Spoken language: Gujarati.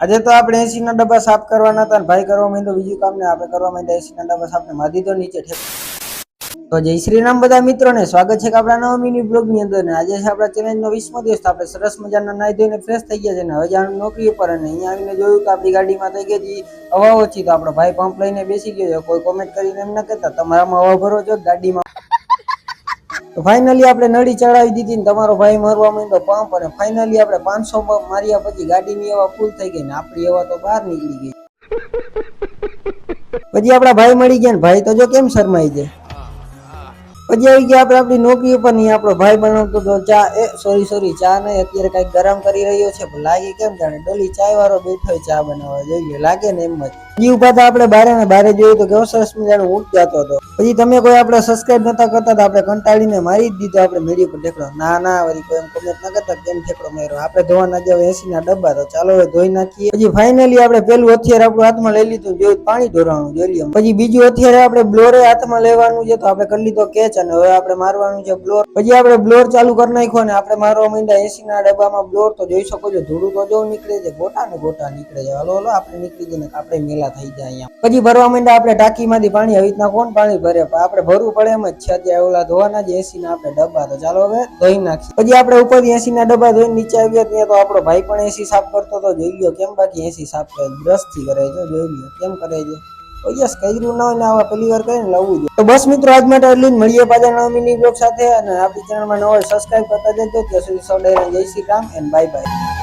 આજે તો આપણે 80 ના ડબ્બા સાફ કરવાના હતા, ભાઈ કરવા માંડ્યો બીજું કામ ને આપણે કરવા માંડ્યા 80 ના ડબ્બા સાફ ને મારી દીધો નીચે ઠેક. તો જય શ્રી રામ બધા મિત્રોને સ્વાગત છે કે આપણા નવા મિની બ્લોગ ની અંદર ને આજે છે આપણા ચેલેન્જ નો 20મો દિવસ. આપણે સરસ મજાના નાઈ ધોઈને ફ્રેશ થઈ ગયા છે ને હવે જવાનું નોકરી ઉપર અને અહીંયા આવીને જોયું કે આપણી ગાડીમાં થઈ ગઈ હતી હવા ઓછી. તો આપણો ભાઈ પંપ લઈને બેસી ગયો છે. કોઈ કોમેન્ટ કરીને એમ ના કહેતા તમારામાં હવા ભરો છો ગાડીમાં. તો ફાઇનલી આપણે નળી ચડાવી દીધી ને તમારો ભાઈ મારવા માંડ્યો પંપ અને ફાઇનલી આપણે 500 પંપ માર્યા પછી ગાડીની હવા ફૂલ થઈ ગઈ ને આપણી હવા તો બહાર નીકળી ગઈ. પછી આપણા ભાઈ મળી ગયા ને ભાઈ તો જો કેમ શરમાઈ જાય. પછી આવી ગયા આપણે આપણી નોકરી ઉપર. નહીં આપણો ભાઈ બનાવતો તો ચા સોરી ચા નહીં અત્યારે કઈક ગરમ કરી રહ્યો છે. લાગે કેમ જાણે ડોલી ચાય વાળો બેઠો ચા બનાવવા જોઈએ લાગે ને એમ જ. બીજી ઉભા હતા આપણે બારે જોયું તો કેવો સરસ મજાનો ઊંટ જતો હતો. પછી તમે કોઈ આપણે સબસ્ક્રાઇબ નતા કરતા તો આપણે કંટાળીને મારી જ દીધો આપણે મેડી પર ઠેકડો. ના વળી કોઈ એમ કોમેન્ટ ના કરતા કેમ ઠેકડો માર્યો. આપણે ધોવાના જે 80 ના ડબ્બા તો ચાલો હવે ધોઈ નાખીએ. પછી ફાઇનલી આપણે પેલું હથિયાર આપણું હાથમાં લઈ લીધું જોયું પાણી ઢોરાણું જોઈ લ્યો. પછી બીજું હથિયાર આપણે બ્લોરે હાથમાં લેવાનું છે તો આપણે કરી લીધો કેચ અને હવે આપણે મારવાનું છે બ્લોર. પછી આપણે બ્લોર ચાલુ કરી નાખ્યો ને આપણે મારવા માંડ્યા 80 ના ડબ્બામાં બ્લોર. તો જોઈ શકો છો ધૂળું તો જો નીકળે છે ગોટા ને ગોટા નીકળે છે. હલો આપણે નીકળી જઈને આપણે મેલા થઈ જાય અહીંયા. પછી ભરવા માંડ્યા આપણે ટાંકીમાંથી પાણી. આવી રીતના કોણ પાણી ભરે આપણે ભરવું પડે એમ જ છે. અત્યારે ઓલા ધોવાના જ 80 ના આપણે ડબ્બા તો ચાલો હવે ધોઈ નાખીએ. પછી આપણે ઉપરથી 80 ના ડબ્બા ધોઈને નીચે આવ્યા ત્યાં તો આપણો ભાઈ પણ 80 સાફ કરતો તો જોઈ લ્યો કેમ. બાકી 80 સાફ કરે બ્રશ થી કરે છે જોઈ લ્યો કેમ કરે છે. યસ કર્યું ના હોય ને આવા પહેલી વાર કરીને લાવવું જોઈએ. તો બસ મિત્રો આજ માટે એટલું જ. મળીએ પાછા નવા મિની બ્લોગ સાથે અને આપણી ચેનલમાં નવો સબસ્ક્રાઇબ કરતા જજો. ત્યાં સુધી સૌ જય Shri Ram and bye bye.